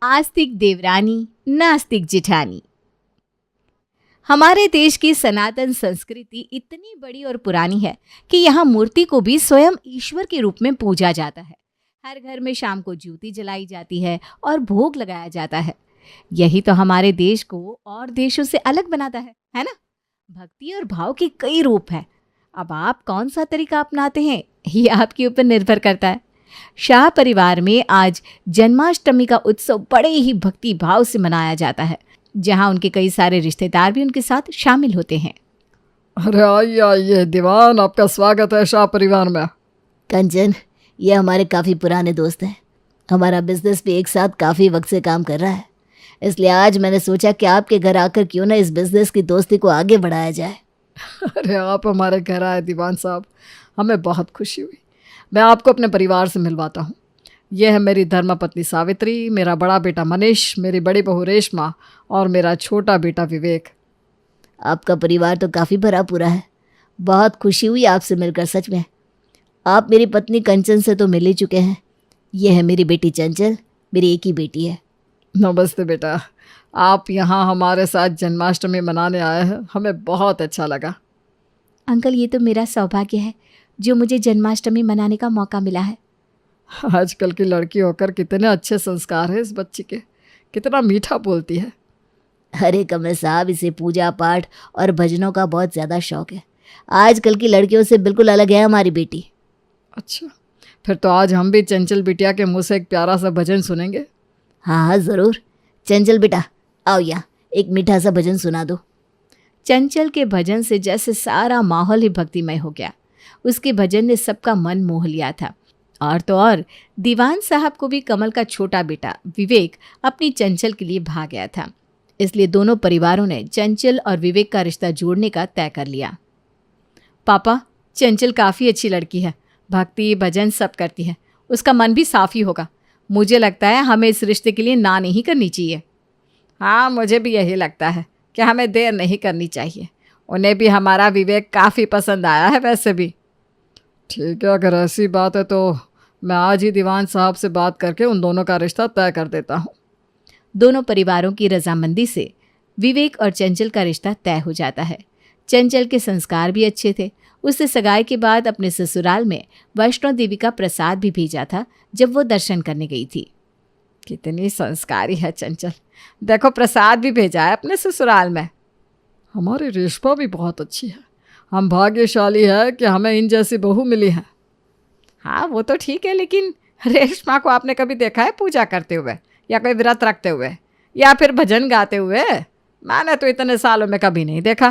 आस्तिक देवरानी, नास्तिक जिठानी। हमारे देश की सनातन संस्कृति इतनी बड़ी और पुरानी है कि यहाँ मूर्ति को भी स्वयं ईश्वर के रूप में पूजा जाता है। हर घर में शाम को ज्योति जलाई जाती है और भोग लगाया जाता है। यही तो हमारे देश को और देशों से अलग बनाता है ना? भक्ति और भाव के कई रूप हैं। अब आप कौन सा तरीका अपनाते हैं, ये आपके ऊपर निर्भर करता है। शाह परिवार में आज जन्माष्टमी का उत्सव बड़े ही भक्ति भाव से मनाया जाता है, जहां उनके कई सारे रिश्तेदार भी उनके साथ शामिल होते हैं। अरे आइए आइए दीवान, आपका स्वागत है शाह परिवार में। कंचन, ये हमारे काफ़ी पुराने दोस्त हैं। हमारा बिजनेस भी एक साथ काफ़ी वक्त से काम कर रहा है, इसलिए आज मैंने सोचा कि आपके घर आकर क्यों ना इस बिजनेस की दोस्ती को आगे बढ़ाया जाए। अरे आप हमारे घर आए दीवान साहब, हमें बहुत खुशी हुई। मैं आपको अपने परिवार से मिलवाता हूँ। यह है मेरी धर्मपत्नी सावित्री, मेरा बड़ा बेटा मनीष, मेरी बड़ी बहू रेशमा और मेरा छोटा बेटा विवेक। आपका परिवार तो काफ़ी भरा पूरा है। बहुत खुशी हुई आपसे मिलकर, सच में। आप मेरी पत्नी कंचन से तो मिल ही चुके हैं। यह है मेरी बेटी चंचल, मेरी एक ही बेटी है। नमस्ते बेटा, आप यहाँ हमारे साथ जन्माष्टमी मनाने आए हैं, हमें बहुत अच्छा लगा। अंकल, ये तो मेरा सौभाग्य है जो मुझे जन्माष्टमी मनाने का मौका मिला है। आजकल की लड़की होकर कितने अच्छे संस्कार है इस बच्ची के, कितना मीठा बोलती है। अरे कमल साहब, इसे पूजा पाठ और भजनों का बहुत ज़्यादा शौक है। आजकल की लड़कियों से बिल्कुल अलग है हमारी बेटी। अच्छा, फिर तो आज हम भी चंचल बिटिया के मुँह से एक प्यारा सा भजन सुनेंगे। हाँ हाँ ज़रूर। चंचल बेटा, आओ यहाँ एक मीठा सा भजन सुना दो। चंचल के भजन से जैसे सारा माहौल ही भक्तिमय हो गया। उसके भजन ने सबका मन मोह लिया था। और तो और दीवान साहब को भी कमल का छोटा बेटा विवेक अपनी चंचल के लिए भाग गया था। इसलिए दोनों परिवारों ने चंचल और विवेक का रिश्ता जोड़ने का तय कर लिया। पापा, चंचल काफ़ी अच्छी लड़की है, भक्ति भजन सब करती है, उसका मन भी साफ ही होगा। मुझे लगता है हमें इस रिश्ते के लिए ना नहीं करनी चाहिए। हाँ, मुझे भी यही लगता है कि हमें देर नहीं करनी चाहिए। उन्हें भी हमारा विवेक काफ़ी पसंद आया है वैसे भी। ठीक है, अगर ऐसी बात है तो मैं आज ही दीवान साहब से बात करके उन दोनों का रिश्ता तय कर देता हूँ। दोनों परिवारों की रजामंदी से विवेक और चंचल का रिश्ता तय हो जाता है। चंचल के संस्कार भी अच्छे थे। उसने सगाई के बाद अपने ससुराल में वैष्णो देवी का प्रसाद भी भेजा था जब वो दर्शन करने गई थी। कितनी संस्कारी है चंचल, देखो प्रसाद भी भेजा है अपने ससुराल में। हमारी रेशमा भी बहुत अच्छी है। हम भाग्यशाली है कि हमें इन जैसी बहू मिली है। हाँ, वो तो ठीक है, लेकिन रेशमा को आपने कभी देखा है पूजा करते हुए या कोई व्रत रखते हुए या फिर भजन गाते हुए? मैंने तो इतने सालों में कभी नहीं देखा।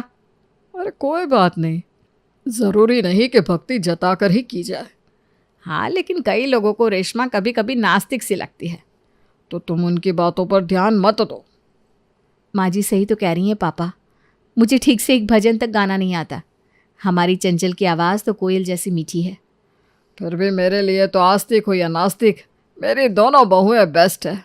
अरे कोई बात नहीं, ज़रूरी नहीं कि भक्ति जताकर ही की जाए। हाँ, लेकिन कई लोगों को रेशमा कभी कभी नास्तिक सी लगती है। तो तुम उनकी बातों पर ध्यान मत दो। माँ जी सही तो कह रही हैं पापा, मुझे ठीक से एक भजन तक गाना नहीं आता। हमारी चंचल की आवाज़ तो कोयल जैसी मीठी है। फिर भी मेरे लिए तो आस्तिक हो या नास्तिक, मेरी दोनों बहुएं बेस्ट है।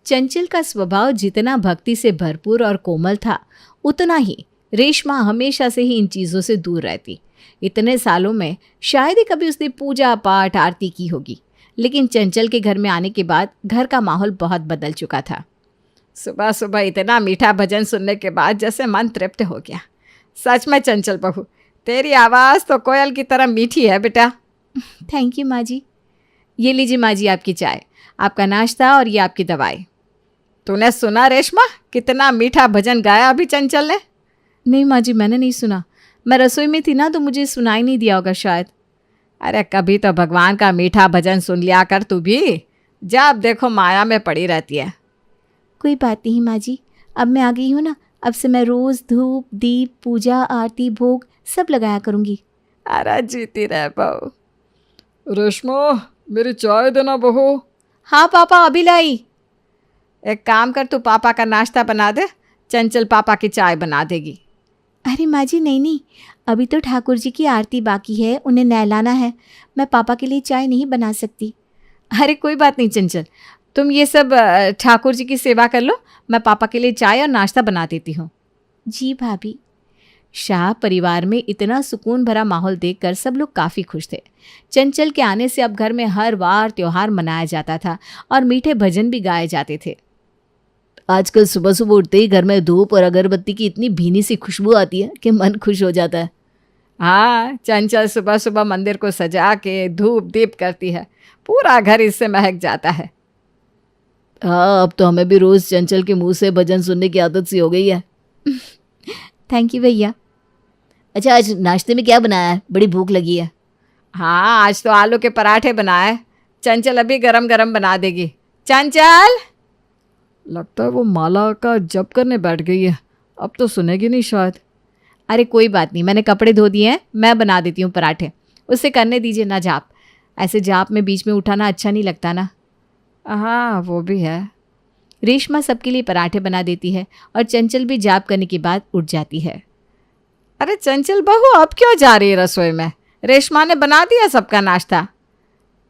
चंचल का स्वभाव जितना भक्ति से भरपूर और कोमल था, उतना ही रेशमा हमेशा से ही इन चीज़ों से दूर रहती। इतने सालों में शायद ही कभी उसने पूजा पाठ आरती की होगी, लेकिन चंचल के घर में आने के बाद घर का माहौल बहुत बदल चुका था। सुबह सुबह इतना मीठा भजन सुनने के बाद जैसे मन तृप्त हो गया। सच में चंचल बहू, तेरी आवाज़ तो कोयल की तरह मीठी है बेटा। थैंक यू माँ जी। ये लीजिए माँ जी आपकी चाय, आपका नाश्ता और ये आपकी दवाई। तूने सुना रेशमा, कितना मीठा भजन गाया अभी चंचल ने? नहीं माँ जी, मैंने नहीं सुना। मैं रसोई में थी ना, तो मुझे सुनाई नहीं दिया होगा शायद। अरे कभी तो भगवान का मीठा भजन सुन लिया कर तू भी, जब देखो माया में पड़ी रहती है। कोई बात नहीं माँ जी, अब मैं आ गई हूँ ना, अब से मैं रोज़ धूप दीप पूजा आरती भोग सब लगाया करूँगी। अरे जीती रह बहू। रेशमा, मेरी चाय देना बहू। हाँ पापा, अभी लाई। एक काम कर, तू पापा का नाश्ता बना दे, चंचल पापा की चाय बना देगी। अरे माँ जी नहीं नहीं, अभी तो ठाकुर जी की आरती बाकी है, उन्हें नहलाना है। मैं पापा के लिए चाय नहीं बना सकती। अरे कोई बात नहीं चंचल, तुम ये सब ठाकुर जी की सेवा कर लो, मैं पापा के लिए चाय और नाश्ता बना देती हूँ। जी भाभी। शाह परिवार में इतना सुकून भरा माहौल देखकर सब लोग काफ़ी खुश थे। चंचल के आने से अब घर में हर वार त्योहार मनाया जाता था और मीठे भजन भी गाए जाते थे। आजकल सुबह सुबह उठते ही घर में धूप और अगरबत्ती की इतनी भीनी सी खुशबू आती है कि मन खुश हो जाता है। हाँ, चंचल सुबह सुबह मंदिर को सजा के धूप दीप करती है, पूरा घर इससे महक जाता है। हाँ, अब तो हमें भी रोज़ चंचल के मुंह से भजन सुनने की आदत सी हो गई है। थैंक यू भैया। अच्छा, आज नाश्ते में क्या बनाया है? बड़ी भूख लगी है। हाँ, आज तो आलू के पराठे बनाए, चंचल अभी गरम गरम बना देगी। चंचल, लगता है वो माला का जप करने बैठ गई है, अब तो सुनेगी नहीं शायद। अरे कोई बात नहीं, मैंने कपड़े धो दिए हैं, मैं बना देती हूँ पराठे, उससे करने दीजिए ना जाप। ऐसे जाप में बीच में उठाना अच्छा नहीं लगता ना। हाँ वो भी है। रेशमा सबके लिए पराठे बना देती है और चंचल भी जाप करने के बाद उठ जाती है। अरे चंचल बहू, अब क्यों जा रही है रसोई में? रेशमा ने बना दिया सबका नाश्ता।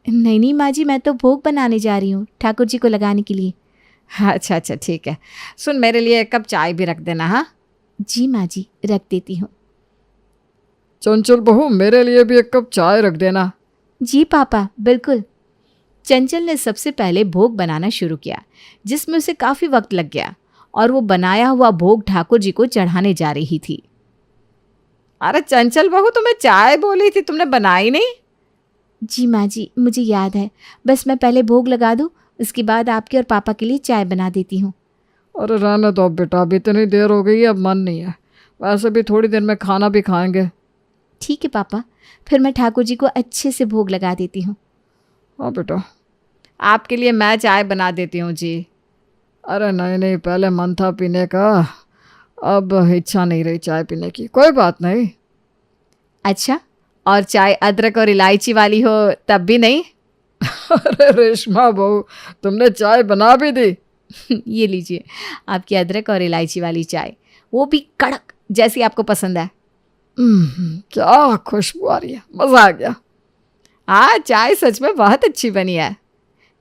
नहीं नहीं माँ जी, मैं तो भोग बनाने जा रही हूँ ठाकुर जी को लगाने के लिए। अच्छा अच्छा ठीक है, सुन मेरे लिए एक कप चाय भी रख देना। हाँ जी माँ जी, रख देती हूँ। चंचल बहू, मेरे लिए भी एक कप चाय रख देना। जी पापा, बिल्कुल। चंचल ने सबसे पहले भोग बनाना शुरू किया, जिसमें उसे काफ़ी वक्त लग गया, और वो बनाया हुआ भोग ठाकुर जी को चढ़ाने जा रही थी। अरे चंचल बहू, तुम्हें चाय बोली थी, तुमने बनाई नहीं? जी माँ जी, मुझे याद है, बस मैं पहले भोग लगा दूँ, उसके बाद आपके और पापा के लिए चाय बना देती हूँ। अरे रहने दो बेटा, अभी इतनी देर हो गई है, अब मन नहीं है। वैसे भी थोड़ी देर में खाना भी खाएंगे। ठीक है पापा, फिर मैं ठाकुर जी को अच्छे से भोग लगा देती हूँ। हाँ बेटा। आपके लिए मैं चाय बना देती हूँ जी। अरे नहीं नहीं, पहले मन था पीने का, अब इच्छा नहीं रही चाय पीने की। कोई बात नहीं। अच्छा, और चाय अदरक और इलायची वाली हो तब भी नहीं? अरे रेशमा बहू, तुमने चाय बना भी दी? ये लीजिए आपकी अदरक और इलायची वाली चाय, वो भी कड़क, जैसी आपको पसंद है। क्या खुशबू आ रही है, मज़ा आ गया। हाँ, चाय सच में बहुत अच्छी बनी है।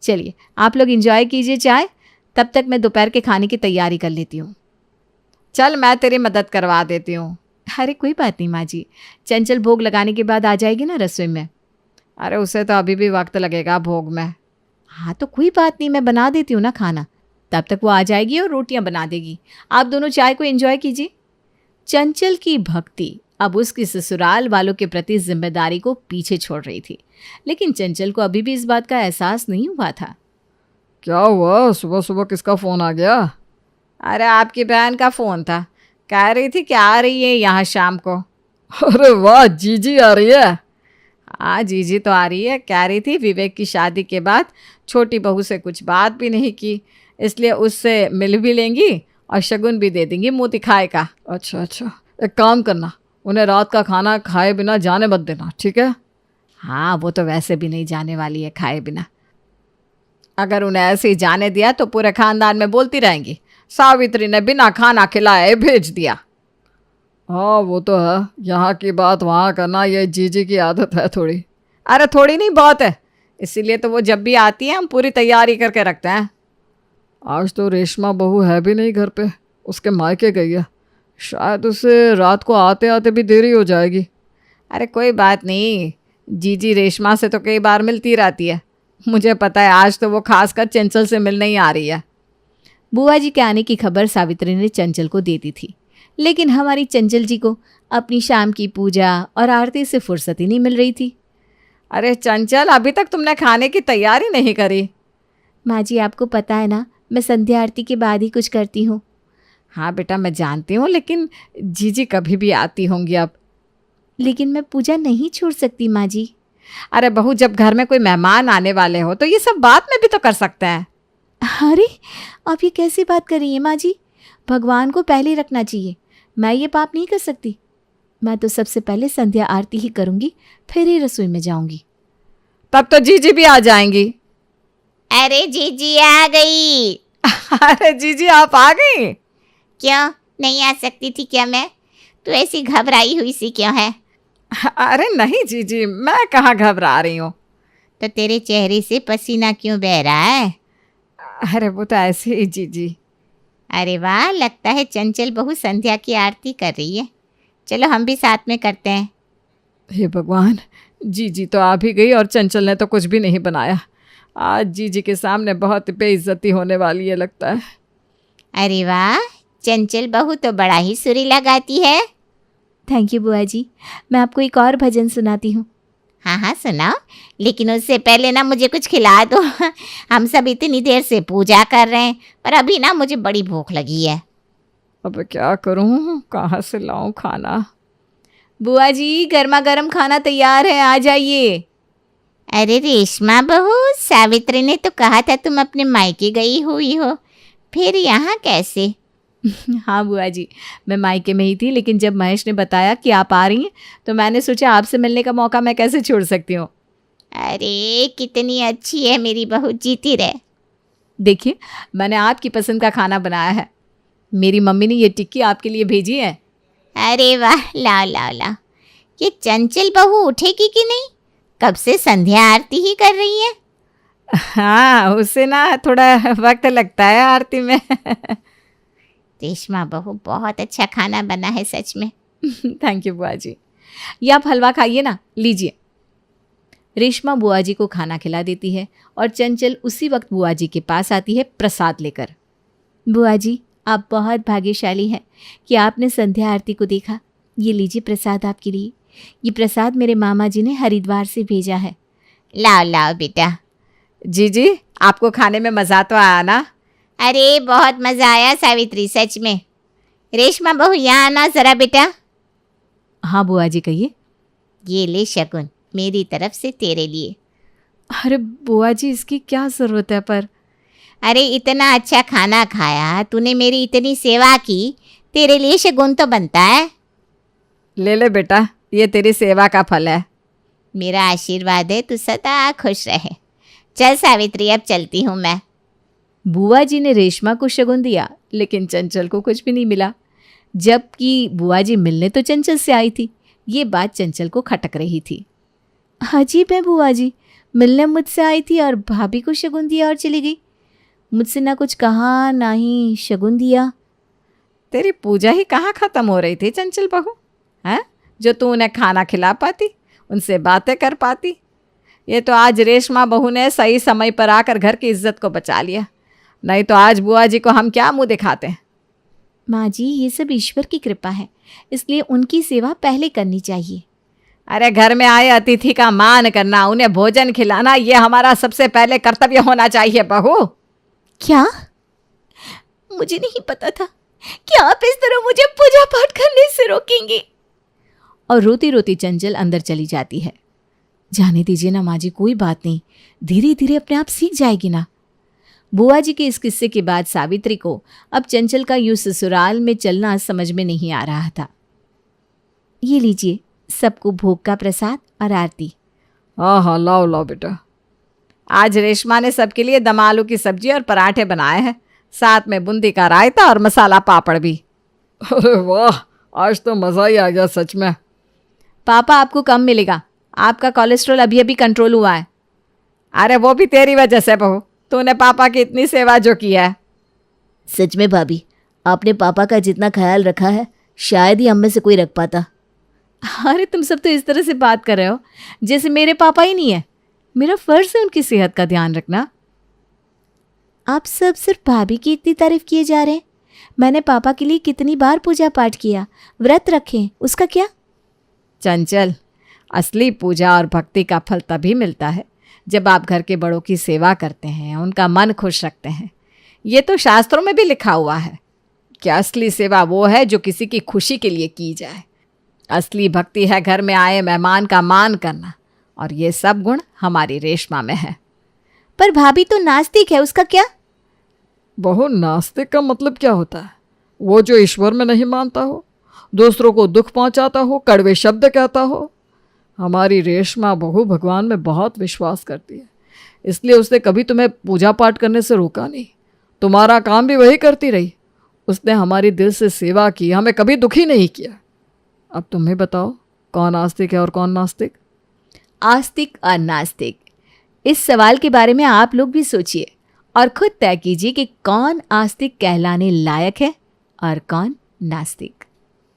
चलिए आप लोग एंजॉय कीजिए चाय, तब तक मैं दोपहर के खाने की तैयारी कर लेती हूँ। चल मैं तेरी मदद करवा देती हूँ। अरे कोई बात नहीं माँ जी, चंचल भोग लगाने के बाद आ जाएगी ना रसोई में। अरे उसे तो अभी भी वक्त लगेगा भोग में। हाँ तो कोई बात नहीं, मैं बना देती हूँ ना खाना, तब तक वो आ जाएगी और रोटियां बना देगी। आप दोनों चाय को एंजॉय कीजिए। चंचल की भक्ति अब उसकी ससुराल वालों के प्रति जिम्मेदारी को पीछे छोड़ रही थी, लेकिन चंचल को अभी भी इस बात का एहसास नहीं हुआ था। क्या हुआ, सुबह सुबह किसका फ़ोन आ गया? अरे आपकी बहन का फ़ोन था, कह रही थी कि आ रही है यहाँ शाम को। अरे वाह, जीजी आ रही है? हाँ जीजी तो आ रही है, कह रही थी विवेक की शादी के बाद छोटी बहू से कुछ बात भी नहीं की, इसलिए उससे मिल भी लेंगी और शगुन भी दे देंगी मुँह दिखाए का। अच्छा अच्छा, एक काम करना, उन्हें रात का खाना खाए बिना जाने मत देना, ठीक है? हाँ वो तो वैसे भी नहीं जाने वाली है खाए बिना। अगर उन्हें ऐसे ही जाने दिया तो पूरे खानदान में बोलती रहेंगी, सावित्री ने बिना खाना खिलाए भेज दिया। हाँ वो तो है, यहाँ की बात वहाँ करना ये जीजी की आदत है थोड़ी। अरे थोड़ी नहीं, बहुत है, इसीलिए तो वो जब भी आती है हम पूरी तैयारी करके रखते हैं। आज तो रेशमा बहू है भी नहीं घर पे, उसके मायके गई है, शायद उसे रात को आते आते भी देरी हो जाएगी। अरे कोई बात नहीं, जीजी रेशमा से तो कई बार मिलती रहती है, मुझे पता है आज तो वो खासकर चंचल से मिलने ही आ रही है। बुआ जी के आने की खबर सावित्री ने चंचल को दे दी थी, लेकिन हमारी चंचल जी को अपनी शाम की पूजा और आरती से फुर्सत ही नहीं मिल रही थी। अरे चंचल, अभी तक तुमने खाने की तैयारी नहीं करी? माँ जी आपको पता है ना, मैं संध्या आरती के बाद ही कुछ करती हूँ। हाँ बेटा मैं जानती हूँ, लेकिन जीजी कभी भी आती होंगी अब। लेकिन मैं पूजा नहीं छोड़ सकती माँ जी। अरे बहू, जब घर में कोई मेहमान आने वाले हो तो ये सब बाद में भी तो कर सकते हैं। अरे आप ये कैसी बात कर रही हैं माँ जी, भगवान को पहले रखना चाहिए, मैं ये पाप नहीं कर सकती। मैं तो सबसे पहले संध्या आरती ही करूँगी, फिर ही रसोई में जाऊँगी। तब तो जीजी भी आ जाएंगी। अरे जीजी आ गई। अरे जीजी आप आ गई? क्यों नहीं आ सकती थी क्या मैं? तू ऐसी घबराई हुई सी क्यों है? अरे नहीं जीजी, मैं कहाँ घबरा रही हूँ। तो तेरे चेहरे से पसीना क्यों बह रहा है? अरे वो तो ऐसे ही जीजी। अरे वाह, लगता है चंचल बहू संध्या की आरती कर रही है। चलो हम भी साथ में करते हैं। हे भगवान, जीजी तो आ भी गई और चंचल ने तो कुछ भी नहीं बनाया। आज जीजी के सामने बहुत बेइज्जती होने वाली है लगता है। अरे वाह, चंचल बहू तो बड़ा ही सुरीला गाती है। थैंक यू बुआ जी। मैं आपको एक और भजन सुनाती हूँ। हाँ हाँ सुनाओ, लेकिन उससे पहले ना मुझे कुछ खिला दो। हम सब इतनी देर से पूजा कर रहे हैं, पर अभी ना मुझे बड़ी भूख लगी है। अब क्या करूं, कहाँ से लाऊं खाना। बुआ जी, गर्मा गर्म खाना तैयार है, आ जाइए। अरे रेशमा बहू, सावित्री ने तो कहा था तुम अपने मायके गई हुई हो, फिर यहाँ कैसे? हाँ बुआ जी, मैं मायके में ही थी, लेकिन जब महेश ने बताया कि आप आ रही हैं तो मैंने सोचा आपसे मिलने का मौका मैं कैसे छोड़ सकती हूँ। अरे कितनी अच्छी है मेरी बहू, जीती रहे। देखिए, मैंने आपकी पसंद का खाना बनाया है। मेरी मम्मी ने ये टिक्की आपके लिए भेजी है। अरे वाह, लाओ लाओ लाओ। ये चंचल बहू उठेगी कि नहीं? कब से संध्या आरती ही कर रही है। हाँ, उससे ना थोड़ा वक्त लगता है आरती में। रेशमा बहू, बहुत अच्छा खाना बना है सच में। थैंक यू बुआ जी। ये आप हलवा खाइए ना, लीजिए। रेशमा बुआ जी को खाना खिला देती है और चंचल उसी वक्त बुआ जी के पास आती है प्रसाद लेकर। बुआ जी, आप बहुत भाग्यशाली हैं कि आपने संध्या आरती को देखा। ये लीजिए प्रसाद आपके लिए। ये प्रसाद मेरे मामा जी ने हरिद्वार से भेजा है। लाओ लाओ बेटा। जी, आपको खाने में मज़ा तो आया ना? अरे बहुत मज़ा आया सावित्री, सच में। रेशमा बहू, यहाँ आना ज़रा बेटा। हाँ बुआ जी, कहिए। ये ले शगुन, मेरी तरफ से तेरे लिए। अरे बुआ जी, इसकी क्या ज़रूरत है पर? अरे इतना अच्छा खाना खाया, तूने मेरी इतनी सेवा की, तेरे लिए शगुन तो बनता है। ले ले बेटा, ये तेरी सेवा का फल है। मेरा आशीर्वाद है, तू सदा खुश रहे। चल सावित्री, अब चलती हूँ मैं। बुआ जी ने रेशमा को शगुन दिया, लेकिन चंचल को कुछ भी नहीं मिला। जबकि बुआ जी मिलने तो चंचल से आई थी। ये बात चंचल को खटक रही थी। अजीब है, बुआ जी मिलने मुझसे आई थी और भाभी को शगुन दिया और चली गई। मुझसे ना कुछ कहा, ना ही शगुन दिया। तेरी पूजा ही कहाँ ख़त्म हो रही थी चंचल बहू, हैं? जो तू उन्हें खाना खिला पाती, उनसे बातें कर पाती। ये तो आज रेशमा बहू ने सही समय पर आकर घर की इज्जत को बचा लिया, नहीं तो आज बुआ जी को हम क्या मुंह दिखाते हैं। माँ जी, ये सब ईश्वर की कृपा है, इसलिए उनकी सेवा पहले करनी चाहिए। अरे घर में आए अतिथि का मान करना, उन्हें भोजन खिलाना, ये हमारा सबसे पहले कर्तव्य होना चाहिए बहू। क्या? मुझे नहीं पता था कि आप इस तरह मुझे पूजा पाठ करने से रोकेंगे। और रोती रोती चंचल अंदर चली जाती है। जाने दीजिए ना माँ जी, कोई बात नहीं, धीरे धीरे अपने आप सीख जाएगी ना। बुआ जी के इस किस्से के बाद सावित्री को अब चंचल का यूं ससुराल में चलना समझ में नहीं आ रहा था। ये लीजिए सबको भोग का प्रसाद और आरती। हाँ, लाओ लाओ बेटा। आज रेशमा ने सबके लिए दम आलू की सब्जी और पराठे बनाए हैं, साथ में बूंदी का रायता और मसाला पापड़ भी। अरे वाह, आज तो मज़ा ही आ गया सच में। पापा, आपको कम मिलेगा, आपका कोलेस्ट्रॉल अभी अभी कंट्रोल हुआ है। अरे वो भी तेरी वजह से बहू, तूने पापा की इतनी सेवा जो की है। सच में भाभी, आपने पापा का जितना ख्याल रखा है शायद ही हम में से कोई रख पाता। अरे तुम सब तो इस तरह से बात कर रहे हो जैसे मेरे पापा ही नहीं है। मेरा फर्ज है उनकी सेहत का ध्यान रखना। आप सब सिर्फ भाभी की इतनी तारीफ किए जा रहे हैं। मैंने पापा के लिए कितनी बार पूजा पाठ किया, व्रत रखे, उसका क्या? चंचल, असली पूजा और भक्ति का फल तभी मिलता है जब आप घर के बड़ों की सेवा करते हैं, उनका मन खुश रखते हैं। ये तो शास्त्रों में भी लिखा हुआ है कि असली सेवा वो है जो किसी की खुशी के लिए की जाए। असली भक्ति है घर में आए मेहमान का मान करना, और ये सब गुण हमारी रेशमा में है। पर भाभी तो नास्तिक है, उसका क्या? बहु, नास्तिक का मतलब क्या होता है? वो जो ईश्वर में नहीं मानता हो, दूसरों को दुख पहुंचाता हो, कड़वे शब्द कहता हो। हमारी रेशमा बहू भगवान में बहुत विश्वास करती है, इसलिए उसने कभी तुम्हें पूजा पाठ करने से रोका नहीं। तुम्हारा काम भी वही करती रही। उसने हमारी दिल से सेवा की, हमें कभी दुखी नहीं किया। अब तुम्हें बताओ, कौन आस्तिक है और कौन नास्तिक? आस्तिक और नास्तिक, इस सवाल के बारे में आप लोग भी सोचिए और खुद तय कीजिए कि कौन आस्तिक कहलाने लायक है और कौन नास्तिक।